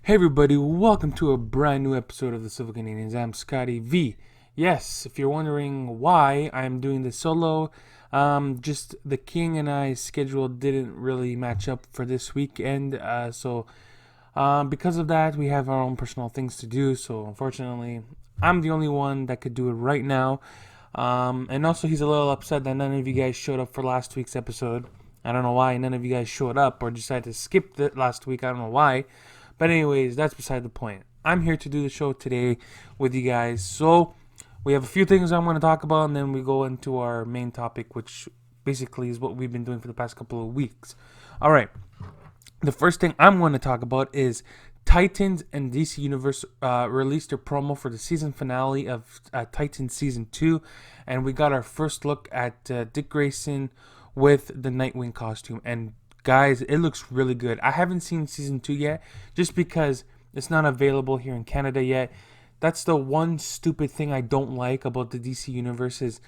Hey everybody, welcome to a brand new episode of the Civil Canadians. I'm Scotty V. Yes, if you're wondering why I'm doing this solo, just the King and I's schedule didn't really match up for this weekend. Because of that, we have our own personal things to do. So unfortunately, I'm the only one that could do it right now. And also, he's a little upset that none of you guys showed up for last week's episode. I don't know why none of you guys showed up or decided to skip it last week. I don't know why. But anyways, that's beside the point. I'm here to do the show today with you guys. So we have a few things I'm going to talk about, and then we go into our main topic, which basically is what we've been doing for the past couple of weeks. All right. The first thing I'm going to talk about is Titans and DC Universe released their promo for the season finale of Titans Season 2. And we got our first look at Dick Grayson with the Nightwing costume. And guys, it looks really good. I haven't seen Season 2 yet just because it's not available here in Canada yet. That's the one stupid thing I don't like about the DC Universe is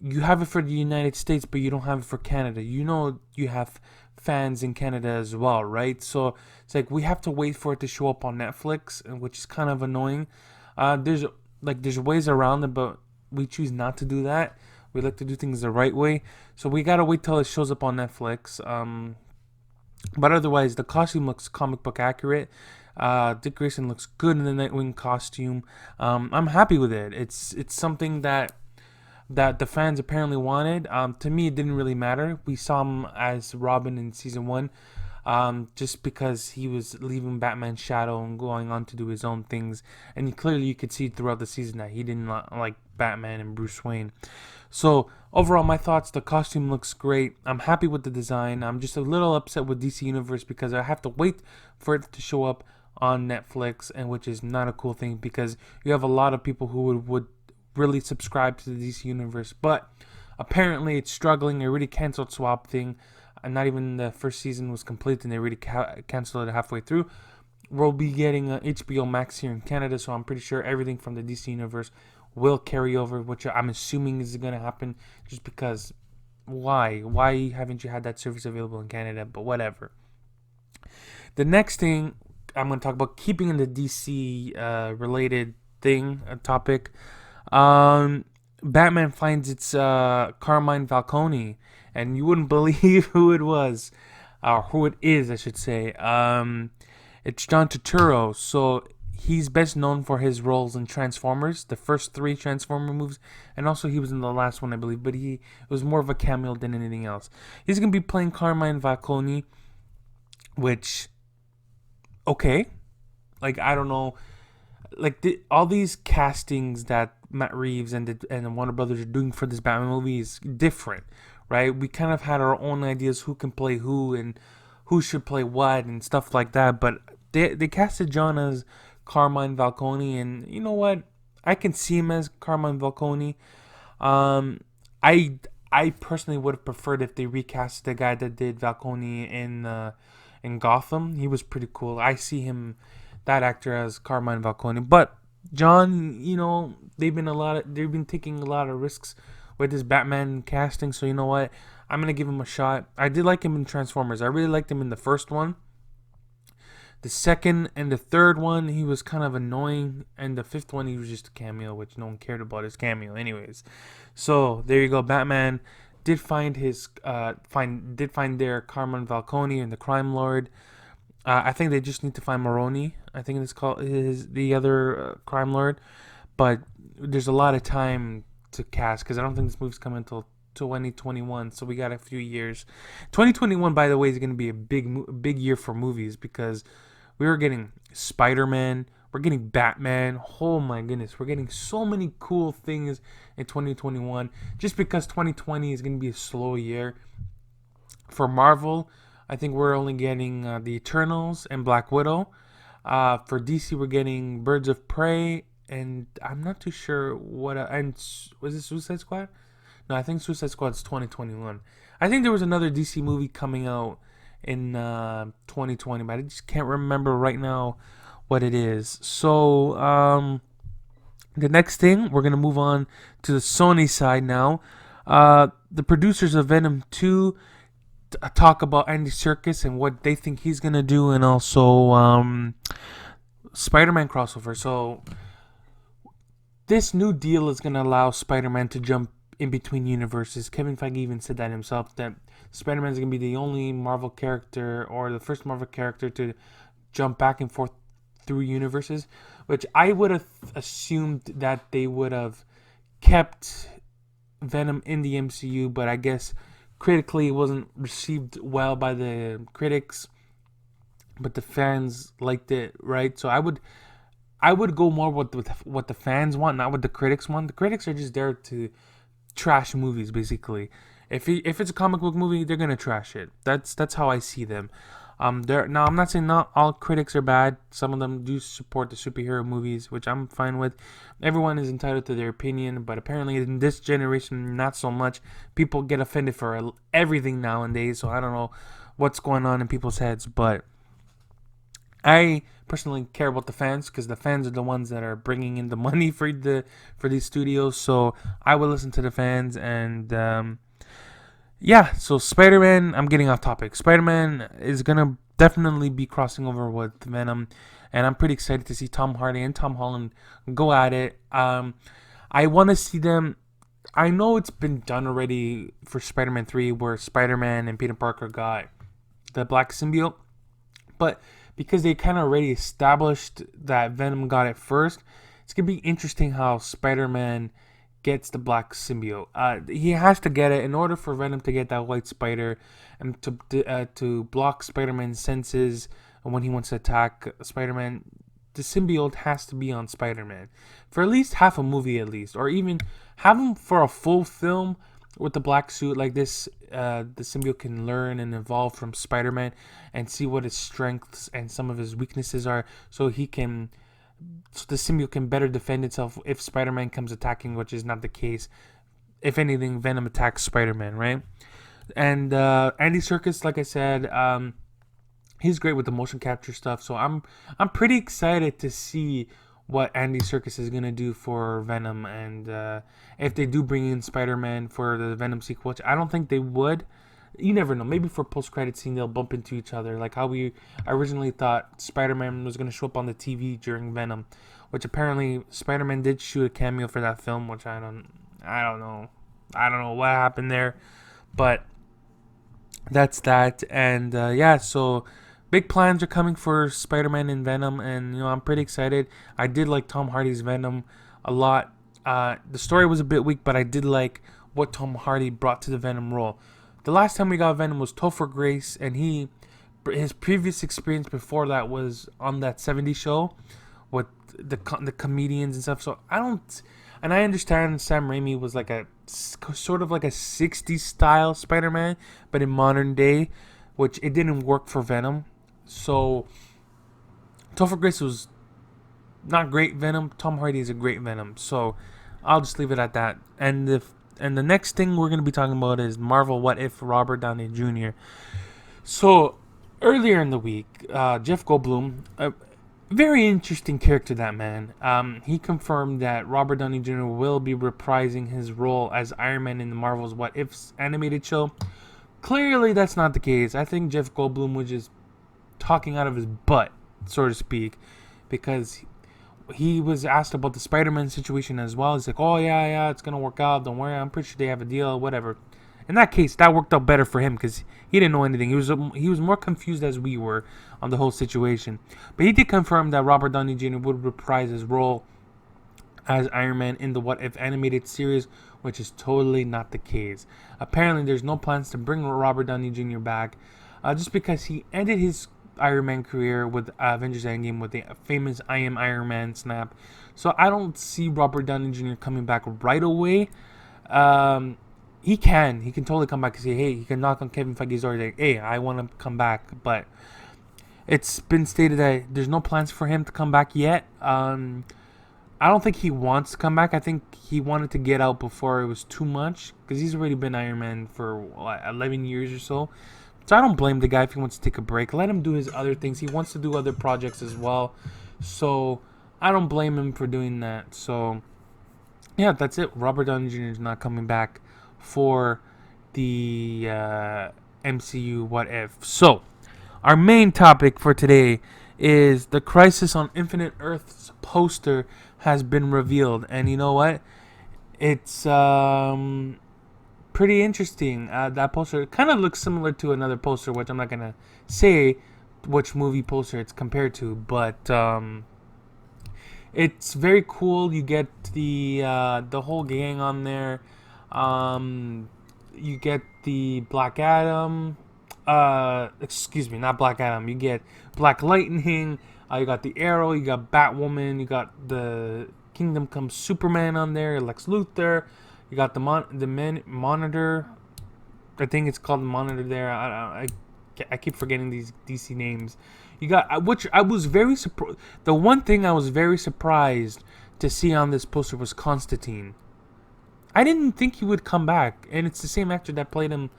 you have it for the United States, but you don't have it for Canada. You know you have fans in Canada as well, right? So it's like we have to wait for it to show up on Netflix, which is kind of annoying. There's ways around it, but we choose not to do that. We like to do things the right way, so we gotta wait till it shows up on Netflix. But otherwise, the costume looks comic book accurate. Dick Grayson looks good in the Nightwing costume. I'm happy with it. It's something that the fans apparently wanted. To me, it didn't really matter. We saw him as Robin in season 1, just because he was leaving Batman's shadow and going on to do his own things. And clearly you could see throughout the season that he didn't like Batman and Bruce Wayne. So overall, my thoughts, the costume looks great. I'm happy with the design. I'm just a little upset with DC Universe because I have to wait for it to show up on Netflix, and which is not a cool thing because you have a lot of people who would really subscribe to the DC Universe, but apparently it's struggling. They already canceled Swamp Thing, and not even the first season was complete, and they already canceled it halfway through. We'll be getting HBO Max here in Canada, so I'm pretty sure everything from the DC Universe will carry over, which I'm assuming is going to happen just because why haven't you had that service available in Canada? But whatever. The next thing I'm going to talk about, keeping in the DC related topic. Batman finds it's Carmine Falcone, and you wouldn't believe who it was, or who it is, I should say. It's John Turturro. So he's best known for his roles in Transformers, the first 3 Transformer movies, and also he was in the last one, I believe, but it was more of a cameo than anything else. He's gonna be playing Carmine Falcone, which, okay, like I don't know. Like all these castings that Matt Reeves and the Warner Brothers are doing for this Batman movie is different, right? We kind of had our own ideas who can play who and who should play what and stuff like that. But they casted John as Carmine Falcone, and you know what? I can see him as Carmine Falcone. I personally would have preferred if they recast the guy that did Falcone in Gotham. He was pretty cool. I see him, that actor, as Carmine Falcone. But John, they've been taking a lot of risks with this Batman casting. So you know what? I'm gonna give him a shot. I did like him in Transformers. I really liked him in the first one. The second and the third one, he was kind of annoying, and the fifth one, he was just a cameo, which no one cared about his cameo, anyways. So there you go. Batman did find their Carmine Falcone and the Crime Lord. I think they just need to find Maroni. I think it's called the other Crime Lord, but there's a lot of time to cast because I don't think this movie's coming until 2021, so we got a few years. 2021, by the way, is going to be a big year for movies because we are getting Spiderman, we're getting Batman. Oh my goodness, we're getting so many cool things in 2021. Just because 2020 is going to be a slow year for Marvel, I think we're only getting the Eternals and Black Widow. For DC, we're getting Birds of Prey, and I'm not too sure what. And was it Suicide Squad? No, I think Suicide Squad's 2021. I think there was another DC movie coming out in 2020, but I just can't remember right now what it is. So, the next thing, we're going to move on to the Sony side now. The producers of Venom 2 talk about Andy Serkis and what they think he's going to do, and also Spider-Man crossover. So this new deal is going to allow Spider-Man to jump in between universes. Kevin Feige even said that himself, that Spider-Man is going to be the only Marvel character, or the first Marvel character, to jump back and forth through universes, which I would have assumed that they would have kept Venom in the MCU, but I guess critically it wasn't received well by the critics, but the fans liked it, right? So I would go more with what the fans want, not what the critics want. The critics are just there to trash movies, basically. If it's a comic book movie, they're gonna trash it. That's how I see them. There now, I'm not saying not all critics are bad. Some of them do support the superhero movies, which I'm fine with. Everyone is entitled to their opinion, but apparently in this generation, not so much. People get offended for everything nowadays, so I don't know what's going on in people's heads, but I personally care about the fans, because the fans are the ones that are bringing in the money for these studios. So I will listen to the fans, and yeah. So Spider-Man, I'm getting off topic. Spider-Man is gonna definitely be crossing over with Venom, and I'm pretty excited to see Tom Hardy and Tom Holland go at it. I want to see them. I know it's been done already for Spider-Man 3, where Spider-Man and Peter Parker got the black symbiote, but because they kind of already established that Venom got it first, it's going to be interesting how Spider-Man gets the black symbiote. He has to get it in order for Venom to get that white spider, and to block Spider-Man's senses when he wants to attack Spider-Man. The symbiote has to be on Spider-Man for at least half a movie, at least, or even have him for a full film with the black suit like this. The symbiote can learn and evolve from Spider-Man and see what his strengths and some of his weaknesses are, so the symbiote can better defend itself if Spider-Man comes attacking, which is not the case. If anything, Venom attacks Spider-Man, right? And Andy Serkis, like I said, he's great with the motion capture stuff, so I'm pretty excited to see what Andy Serkis is gonna do for Venom, and if they do bring in Spider-Man for the Venom sequel, which I don't think they would. You never know. Maybe for post-credit scene they'll bump into each other, like how we originally thought Spider-Man was gonna show up on the TV during Venom, which apparently Spider-Man did shoot a cameo for that film, which I don't know. I don't know what happened there, but that's that. And yeah, so big plans are coming for Spider-Man and Venom, and I'm pretty excited. I did like Tom Hardy's Venom a lot. The story was a bit weak, but I did like what Tom Hardy brought to the Venom role. The last time we got Venom was Topher Grace, and his previous experience before that was on that '70s show with the comedians and stuff. So I understand Sam Raimi was like a sort of like a '60s style Spider-Man, but in modern day, which it didn't work for Venom. So Topher Grace was not great Venom. Tom Hardy is a great Venom. So I'll just leave it at that. And the next thing we're going to be talking about is Marvel What If Robert Downey Jr. So earlier in the week, Jeff Goldblum, a very interesting character, that man. He confirmed that Robert Downey Jr. will be reprising his role as Iron Man in the Marvel's What If animated show. Clearly, that's not the case. I think Jeff Goldblum was just talking out of his butt, so to speak, because he was asked about the Spider-Man situation as well. He's like, oh, yeah, it's going to work out. Don't worry. I'm pretty sure they have a deal, whatever. In that case, that worked out better for him because he didn't know anything. He was more confused as we were on the whole situation. But he did confirm that Robert Downey Jr. would reprise his role as Iron Man in the What If animated series, which is totally not the case. Apparently, there's no plans to bring Robert Downey Jr. back, just because he ended his Iron Man career with Avengers Endgame with the famous I Am Iron Man snap. So I don't see Robert Downey Jr. coming back right away. He can totally come back and say, hey, he can knock on Kevin Feige's door, like, hey, I want to come back. But it's been stated that there's no plans for him to come back yet. I don't think he wants to come back. I think he wanted to get out before it was too much, because he's already been Iron Man for 11 years or so. So I don't blame the guy if he wants to take a break. Let him do his other things. He wants to do other projects as well. So I don't blame him for doing that. So yeah, that's it. Robert Downey Jr. is not coming back for the MCU What If. So our main topic for today is the Crisis on Infinite Earths poster has been revealed, and you know what? It's pretty interesting. That poster kind of looks similar to another poster, which I'm not gonna say which movie poster it's compared to, but it's very cool. You get the whole gang on there. You get the Black Adam. Excuse me, not Black Adam. You get Black Lightning. You got the Arrow. You got Batwoman. You got the Kingdom Come Superman on there. Lex Luthor. You got the Monitor. I think it's called the Monitor there. I keep forgetting these DC names. You got, which I was very surprised. The one thing I was very surprised to see on this poster was Constantine. I didn't think he would come back, and it's the same actor that played him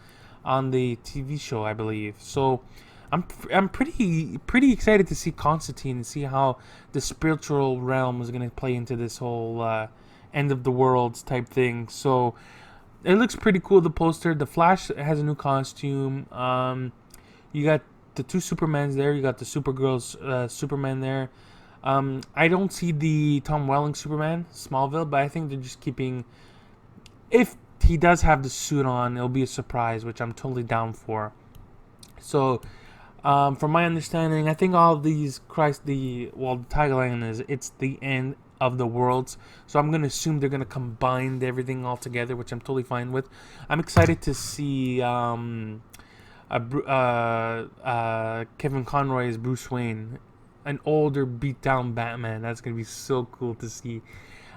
on the TV show, I believe. So I'm pretty excited to see Constantine and see how the spiritual realm is gonna play into this whole end of the worlds type thing. So it looks pretty cool. The poster. The Flash has a new costume. You got the two Supermans there. You got the Supergirl's Superman there. I don't see the Tom Welling Superman, Smallville, but I think they're just keeping. If he does have the suit on, it'll be a surprise, which I'm totally down for. So, from my understanding, I think all of these the tagline is it's the end of the worlds. So I'm gonna assume they're gonna combine everything all together, which I'm totally fine with. I'm excited to see Kevin Conroy as Bruce Wayne, an older, beat down Batman. That's gonna be so cool to see.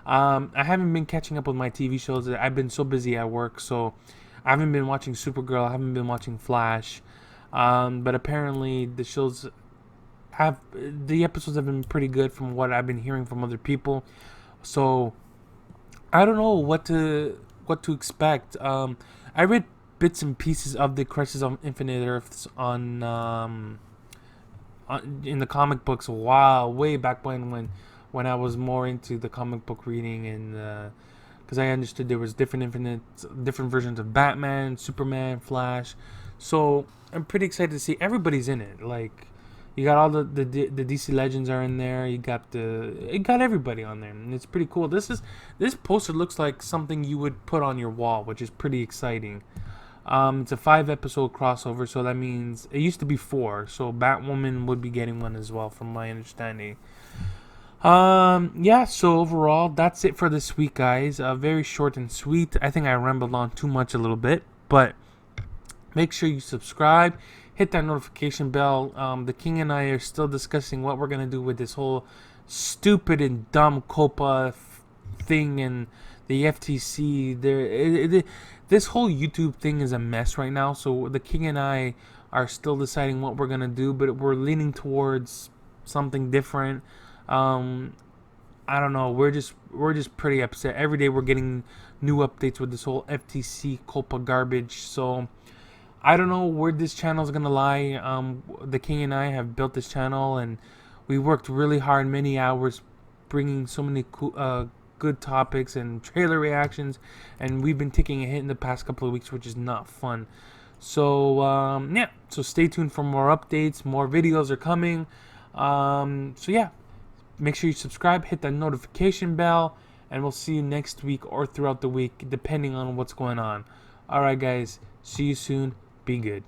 I haven't been catching up with my TV shows. I've been so busy at work, so I haven't been watching Supergirl. I haven't been watching Flash. But apparently the episodes have been pretty good from what I've been hearing from other people. So I don't know what to expect. I read bits and pieces of the Crisis on Infinite Earths in the comic books way back when I was more into the comic book reading, and because I understood there was different versions of Batman, Superman, Flash. So I'm pretty excited to see everybody's in it. Like, you got all the DC legends are in there. You got everybody on there, and it's pretty cool. This poster looks like something you would put on your wall, which is pretty exciting. It's a 5-episode crossover, so that means it used to be 4. So Batwoman would be getting one as well, from my understanding. Yeah, so overall, that's it for this week, guys. Very short and sweet. I think I rambled on too much a little bit, but make sure you subscribe, hit that notification bell. The King and I are still discussing what we're gonna do with this whole stupid and dumb COPA thing and the FTC. This whole YouTube thing is a mess right now. So the King and I are still deciding what we're gonna do, but we're leaning towards something different. I don't know. We're just pretty upset. Every day we're getting new updates with this whole FTC COPA garbage. So I don't know where this channel is gonna lie. The King and I have built this channel, and we worked really hard, many hours, bringing so many good topics and trailer reactions, and we've been taking a hit in the past couple of weeks, which is not fun. So yeah. So stay tuned for more updates. More videos are coming. So yeah. Make sure you subscribe, hit that notification bell, and we'll see you next week or throughout the week, depending on what's going on. Alright, guys. See you soon. Be good.